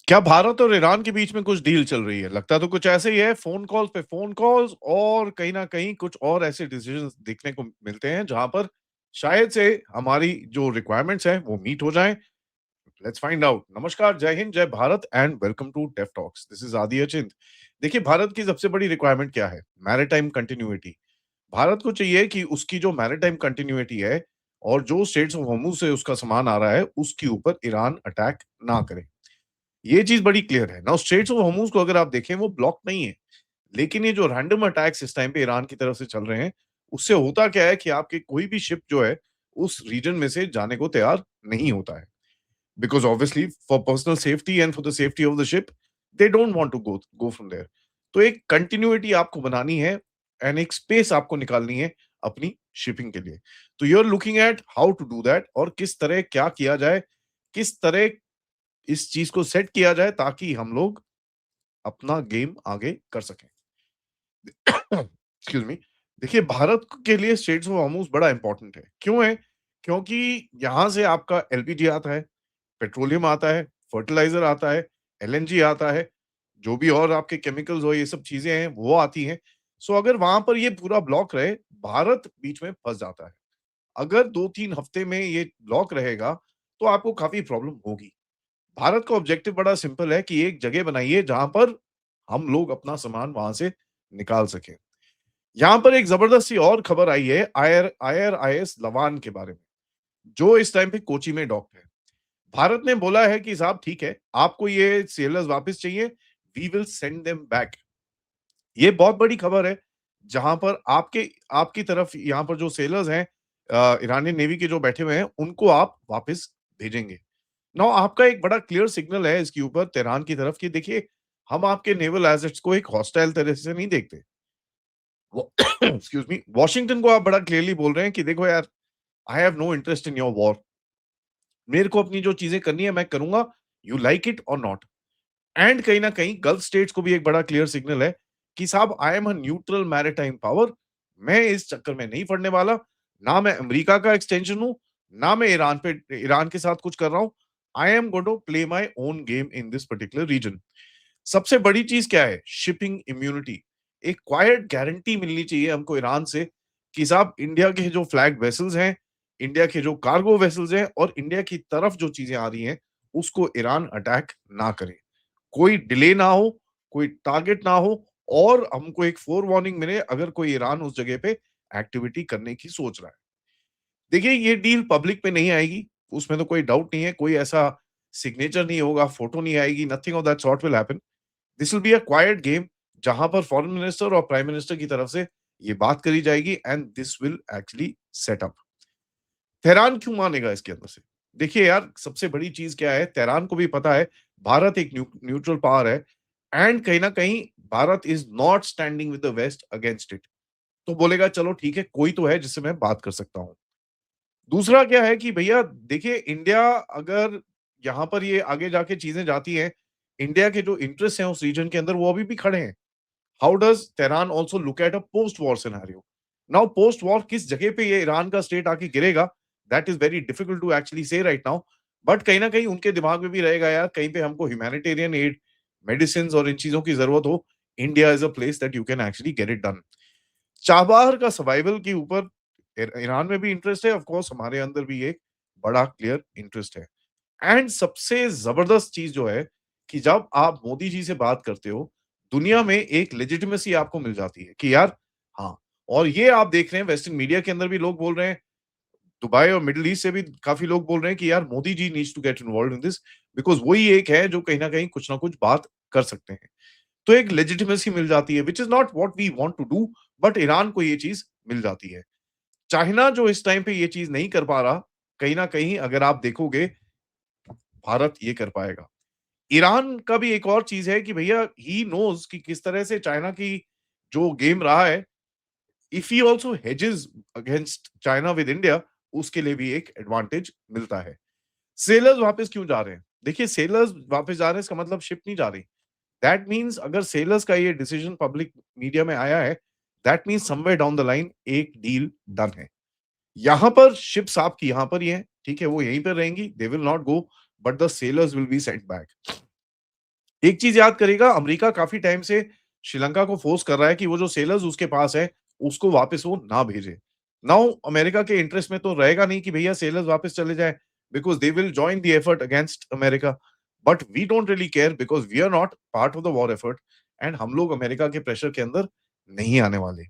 क्या भारत और ईरान के बीच में कुछ डील चल रही है? लगता तो कुछ ऐसे ही है, फ़ोन कॉल्स पे फ़ोन कॉल्स और कहीं न कहीं कुछ और ऐसे डिसीज़न्स देखने को मिलते हैं, जहाँ पर शायद से हमारी जो रिक्वायरमेंट्स हैं, वो मीट हो जाएँ। Let's find out. नमस्कार, जय हिंद, जय Bharat and welcome to deaf talks. This is Aadi Achint. देखिए, भारत की सबसे बड़ी रिक्वायरमेंट क्या है? मैरिटाइम कंटिन्यूइटी। भारत को चाहिए कि उसकी जो मैरिटाइम कंटिन्यूइटी है और जो स्ट्रेट्स ऑफ हॉर्मुज़ से उसका सामान आ रहा है, उसके ऊपर ईरान अटैक ना करे। ये चीज़ बड़ी क्लियर है। नाउ स्ट्रेट्स ऑफ हॉर्मुज़ को अगर आप देखें वो ब्लॉक नहीं है। लेकिन ये जो रैंडम अटैक्स इस टाइम पे ईरान की तरफ से चल रहे हैं, उससे होता क्या है कि आपकी कोई भी शिप जो है, उस रीजन में से जाने को तैयार नहीं होता है। Because obviously for personal safety and for the safety of the ship, they don't want to go go from there. तो एक कंटिन्यूइटी आपको बनानी है एंड एक स्पेस आपको निकालनी है अपनी शिपिंग के लिए। तो you are looking at how to do that और किस तरह क्या किया जाए, किस तरह इस चीज़ को सेट किया जाए ताकि हम लोग अपना गेम आगे कर सकें। Excuse me. देखिए भारत के लिए स्ट्रेट्स ऑफ हॉर्मुज़ बड़ा इम्पोर्टेंट है। क्यों है? क्योंकि यहाँ से आपका एलपीजी आता है, पेट्रोलियम आता है, फर्टिलाइज़र आता है, एलएनजी आता है, जो भी और आपके केमिकल्स हो ये सब चीज़ें हैं वो आती हैं। सो अगर वहाँ पर ये पूरा ब्लॉक रहे, भारत बीच में फँस जाता है। अगर 2-3 हफ्ते में ये ब्लॉक रहेगा, तो आपको काफ़ी प्रॉब्लम होगी। भारत का ऑब्जेक्टिव बड़ा सिंपल है कि एक जगह बनाइए जहाँ पर हम लोग अपना सामान वहाँ से निकाल सकें। यहाँ पर एक ज़बरदस्त सी और खबर आई है आईआरआईएस लवान के बारे में, जो इस टाइम पे कोची में डॉक है। भारत ने बोला है कि साहब ठीक है, आपको ये सेलर्स वापस चाहिए, we will send them back. ये बहुत बड़ी खबर है, जहाँ पर आपकी तरफ यहाँ पर जो सेलर्स हैं ईरानियन नेवी के जो बैठे हुए हैं, उनको आप वापस भेजेंगे। नाउ आपका एक बड़ा क्लियर सिग्नल है इसके ऊपर तेहरान की तरफ कि देखिए, हम आपके नेवल एसेट्स को एक हॉस्टाइल तरह से नहीं देखते। वो एक्सक्यूज़ मी, वॉशिंगटन को आप बड़ा क्लियरली बोल रहे हैं कि देखो यार, I have no interest in your war. मेरे को अपनी जो चीज़ें करनी है मैं करूँगा, you like it or not. And कहीं न कहीं गल्फ स्टेट्स को भी एक बड़ा क्लियर सिग्नल है कि साहब I am a neutral maritime power. मैं इस चक्कर में नहीं पड़ने वाला। ना मैं अमेरिका का एक्सटेंशन हूँ, ना मैं ईरान के साथ कुछ कर रहा हूँ। I am going to play my own game in this particular region. सबसे बड़ी चीज़ क्या है? Shipping immunity. एक क्वाइट गारंटी मिलनी चाहिए हमको ईरान से कि साहब इंडिया के जो फ्लैग वेसल्स हैं, इंडिया के जो कार्गो वेसल्स हैं और इंडिया की तरफ जो चीज़ें आ रही हैं, उसको ईरान अटैक ना करे। कोई डिले ना हो, कोई टारगेट ना हो और हमको एक फोरवार्निंग मिले अगर कोई ईरान उस जगह पे एक्टिविटी करने की सोच रहा है। देखिए ये डील पब्लिक में नहीं आएगी, उसमें तो कोई डाउट नहीं है, कोई ऐसा सिग्नेचर नहीं होगा, फोटो नहीं आएगी, nothing of that sort will happen. This will be a quite game जहां पर फॉरेन मिनिस्टर और प्राइम मिनिस्टर की तरफ से ये बात करी जाएगी and this will actually set up. Tehran क्यों मानेगा इसके अंदर से? देखिए यार, सबसे बड़ी चीज़ क्या है, तेहरान को भी पता है, भारत एक न्यूट्रल पावर है एंड कहीं न कहीं Bharat is not standing with the west against it. तो बोलेगा चलो ठीक है, कोई तो है जिससे मैं बात कर सकता हूँ। दूसरा क्या है कि भैया देखिए इंडिया अगर यहाँ पर ये आगे जाके चीज़ें जाती हैं, इंडिया के जो इंटरेस्ट हैं उस रीजन के अंदर वो अभी भी खड़े हैं। How does Tehran also look at a post war scenario? Now post war किस जगह पे ये ईरान का स्टेट आके गिरेगा, that is very difficult to actually say right now. But कहीं न कहीं उनके दिमाग में भी रहेगा यार कहीं पे हमको ह्यूमैनिटेरियन एड, मेडिसिन्स और इन चीज़ों की ज़रूरत हो, India is a place that you can actually get it done. Chabahar का सर्वाइवल के ऊपर ईरान में भी इंटरेस्ट है, ऑफ कोर्स हमारे अंदर भी एक बड़ा क्लियर इंटरेस्ट है। एंड सबसे ज़बरदस्त चीज़ जो है कि जब आप मोदी जी से बात करते हो, दुनिया में एक लेजिटिमेसी आपको मिल जाती है कि यार हाँ, और ये आप देख रहे हैं वेस्टर्न मीडिया के अंदर भी लोग बोल रहे हैं, दुबई और मिडल ईस्ट से भी काफ़ी लोग बोल रहे हैं कि यार Modi ji needs to get involved in this because वही एक है जो कहीं न कहीं कुछ ना कुछ बात कर सकते हैं। तो एक लेजिटिमेसी मिल जाती है which is not what we want to do but Iran को ये चीज़ मिल जाती है। चाइना जो इस टाइम पे ये चीज़ नहीं कर पा रहा, कहीं न कहीं अगर आप देखोगे, भारत ये कर पाएगा। ईरान का भी एक और चीज़ है कि भैया ही नोज़ कि किस तरह से चाइना की जो गेम रहा है, if he also hedges against China with India, उसके लिए भी एक एडवांटेज मिलता है। सेलर्स वापस क्यों जा रहे हैं? देखिए सेलर्स वापस जा रहे हैं इसका मतलब शिप नहीं जा रही। दैट मीन्स अगर सेलर्स का ये डिसीजन पब्लिक मीडिया में आया है, that means somewhere down the line एक डील डन है। यहाँ पर शिप्स आपकी यहाँ पर ही हैं, ठीक है? वो यहीं पे रहेंगी, they will not go but the sellers will be sent back. एक चीज़ याद करिएगा, अमेरिका काफ़ी टाइम से श्रीलंका को फ़ोर्स कर रहा है कि वो जो सेलर्स उसके पास है, उसको वापस वो ना भेजे। नाउ अमेरिका के इंटरेस्ट में तो रहेगा नहीं कि भैया सेलर्स वापस चले जाएँ, because they will join the effort against America. But we don't really care because we are not part of the war effort and हम लोग अमेरिका के प्रेशर के अंदर नहीं आने वाले।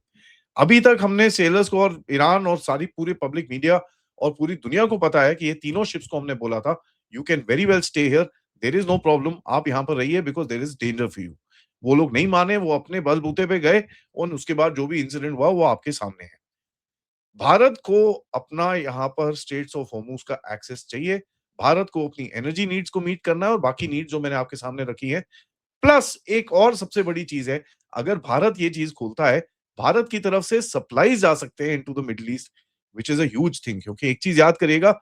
अभी तक हमने सेलर्स को और ईरान और सारी पूरी पब्लिक मीडिया और पूरी दुनिया को पता है कि ये तीनों शिप्स को हमने बोला था, you can very well stay here, there is no problem, आप यहाँ पर रहिए because there is danger for you. वो लोग नहीं माने, वो अपने बलबूते पे गए और उसके बाद जो भी इंसिडेंट हुआ वो आपके सामने है। भारत को अपना यहाँ पर स्ट्रेट्स ऑफ हॉर्मुज़ का एक्सेस चाहिए। भारत को अपनी एनर्जी नीड्स को मीट करना है और बाकी नीड्स जो मैंने आपके सामने रखी है। प्लस एक और सबसे बड़ी चीज़ है, अगर भारत ये चीज़ खोलता है, भारत की तरफ से सप्लाइज़ जा सकते हैं into the middle east, which is a huge thing, क्योंकि एक चीज़ याद करिएगा,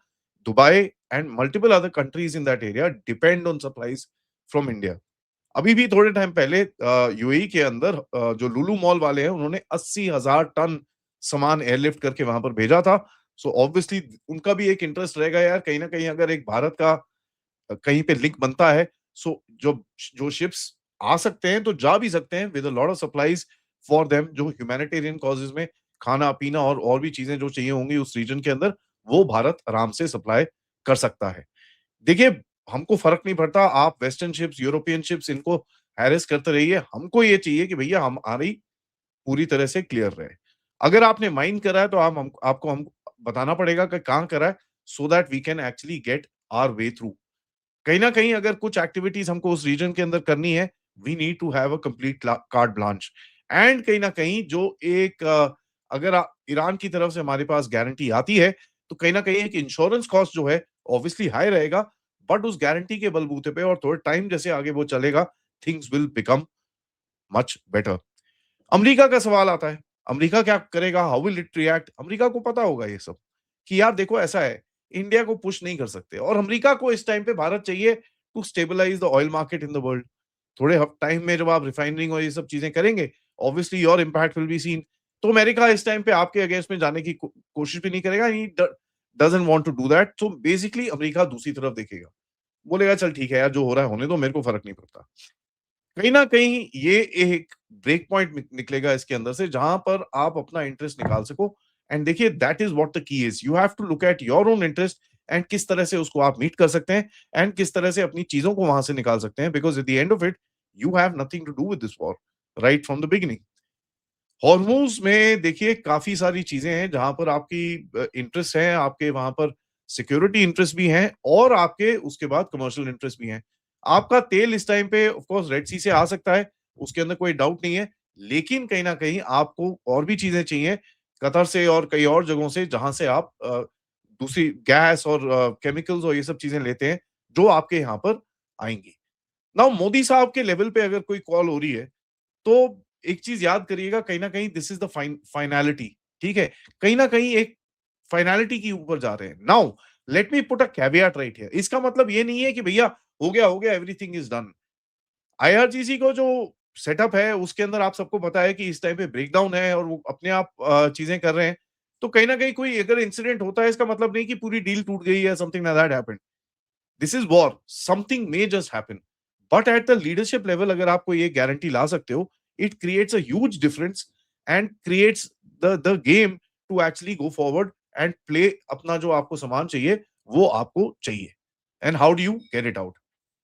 Dubai and multiple other countries in that area depend on supplies from India. अभी भी थोड़े टाइम पहले यूएई के अंदर जो लुलु मॉल वाले हैं, उन्होंने 80,000 टन सामान एयरलिफ्ट करके वहाँ पर भेजा था। सो ऑब्वियसली उनका भी एक इंटरेस्ट रहेगा यार, कहीं न कहीं अगर एक भारत का कहीं पे लिंक बनता है, सो जो जो शिप्स आ सकते हैं, तो जा भी सकते हैं with a lot of supplies for them, जो ह्यूमैनिटेरियन कॉजेज़ में खाना-पीना और भी चीज़ें जो चाहिए होंगी उस रीजन के अंदर, वो भारत आराम से सप्लाई कर सकता है। देखिए, हमको फ़र्क नहीं पड़ता, आप वेस्टर्न शिप्स, यूरोपियन शिप्स इनको हैरेस करते रहिए, हमको ये चाहिए कि भैया हमारी पूरी तरह से क्लियर रहे। अगर आपने माइन करा है तो आप हम आपको हम बताना पड़ेगा कि कहाँ करा है, so that we can actually get our way through. कहीं न कहीं अगर कुछ एक्टिविटीज़ हमको उस रीजन के अंदर करनी है, we need to have a complete carte blanche and कहीं न कहीं जो एक अगर ईरान की तरफ से हमारे पास गारंटी आती है, तो कहीं न कहीं एक इंश्योरेंस कॉस्ट जो है, ऑब्वियसली हाई रहेगा, बट उस गारंटी के बलबूते पे और थोड़ा टाइम जैसे आगे वो चलेगा, things will become much better. America का सवाल आता है, अमेरिका क्या करेगा? How will it react? America को पता होगा ये सब, कि यार देखो ऐसा है, इंडिया को पुश नहीं कर सकते और अमेरिका को इस टाइम पे भारत चाहिए to stabilise the oil market in the world. थोड़े टाइम में जब आप रिफाइनरिंग और ये सब चीज़ें करेंगे, obviously your impact will be seen. तो अमेरिका इस टाइम पे आपके अगेंस्ट में जाने की कोशिश भी नहीं करेगा, he doesn't want to do that. So basically America दूसरी तरफ देखेगा। बोलेगा चल ठीक है यार, जो हो रहा है होने दो, मेरे को फ़र्क नहीं पड़ता। कहीं न कहीं ये एक ब्रेक पॉइंट निकलेगा इसके अंदर से, जहाँ पर आप अपना इंटरेस्ट निकाल सको एंड देखिए that is what the key is, you have to look at your own interest and किस तरह से उसको आप मीट कर सकते हैं एंड किस तरह से अपनी चीज़ों को वहाँ से निकाल सकते हैं, because at the end of it you have nothing to do with this war right from the beginning. Hormuz में देखिए काफ़ी सारी चीज़ें हैं जहाँ पर आपकी इंटरेस्ट है, आपके वहाँ पर सिक्योरिटी इंटरेस्ट भी हैं और आपके उसके बाद कमर्शियल इंटरेस्ट भी हैं। आपका तेल इस टाइम पे ऑफ कोर्स रेड सी से आ सकता है, उसके अंदर कोई डाउट नहीं है। लेकिन कहीं न कहीं आपको और भी चीज़ें चाहिए, कतर से और कई और जगहों से जहाँ से आप दूसरी गैस और केमिकल्स और ये सब चीज़ें लेते हैं, जो आपके यहाँ पर आएँगी। नाउ मोदी साहब के लेवल पे अगर कोई कॉल हो रही है, तो एक चीज़ याद करिएगा, कहीं न कहीं दिस इज़ द फाइनैलिटी, ठीक है? कहीं न कहीं एक फाइनैलिटी के ऊपर जा रहे हैं। Now let me put a caveat right here, इसका मतलब ये नहीं है कि भैया हो गया, एवरीथिंग इज़ डन। आईआरजीसी को जो सेटअप है, उसके अंदर आप सबको पता है कि इस टाइम पे ब्रेकडाउन है और वो अपने आप चीज़ें कर रहे हैं। तो कहीं न कहीं कोई अगर इंसिडेंट होता है, इसका मतलब नहीं कि पूरी डील टूट गई है, something like that happened. This is war, something may just happen. But at the leadership level अगर आप कोई ये गारंटी ला सकते हो, it creates a huge difference and creates the game to actually go forward and play अपना जो आपको सामान चाहिए, वो आपको चाहिए। And how do you get it out?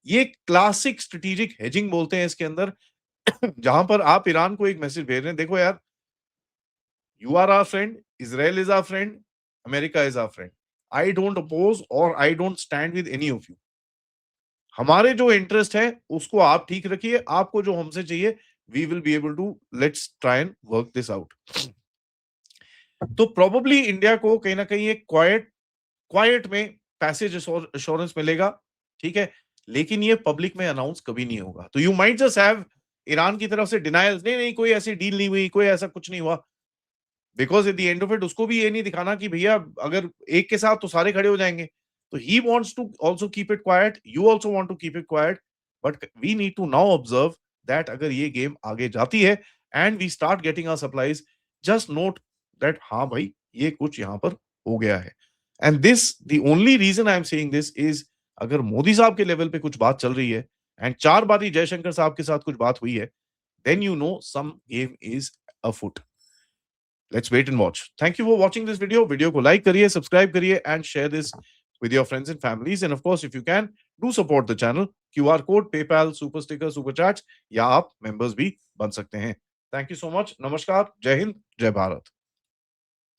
ये क्लासिक स्ट्रेटेजिक हेजिंग बोलते हैं इसके अंदर, जहां पर आप ईरान को एक मैसेज भेज रहे हैं, देखो यार, you are our friend, Israel is our friend, America is our friend. I don't oppose और I don't stand with any of you. हमारे जो इंटरेस्ट है उसको आप ठीक रखिए, आपको जो हमसे चाहिए, we will be able to let's try and work this out. तो प्रोबेबली इंडिया को कहीं न कहीं एक क्वाइट क्वाइट में पैसेज एश्योरेंस मिलेगा, ठीक है? लेकिन ये पब्लिक में अनाउंस कभी नहीं होगा। तो you might just have Iran की तरफ से डिनायल्स, नहीं, कोई ऐसी डील नहीं हुई, कोई ऐसा कुछ नहीं हुआ। Because at the end of it उसको भी ये नहीं दिखाना कि भैया अगर एक के साथ तो सारे खड़े हो जाएँगे। तो he wants to also keep it quiet, you also want to keep it quiet, but we need to now observe that अगर ये गेम आगे जाती है and we start getting our supplies, just note that हाँ भाई, ये कुछ यहाँ पर हो गया है। And this the only reason I am saying this is, अगर मोदी साहब के लेवल पे कुछ बात चल रही है, एंड 4 बार ही जयशंकर साहब के साथ कुछ बात हुई है, then you know some game is afoot. Let's wait and watch. Thank you for watching this video. Video को लाइक करिए, सब्सक्राइब करिए and share this with your friends and families. And of course, if you can, do support the channel. QR code, PayPal, Super Sticker, Super Chats, या आप members भी बन सकते हैं। Thank you so much. नमस्कार, जय हिंद, जय भारत।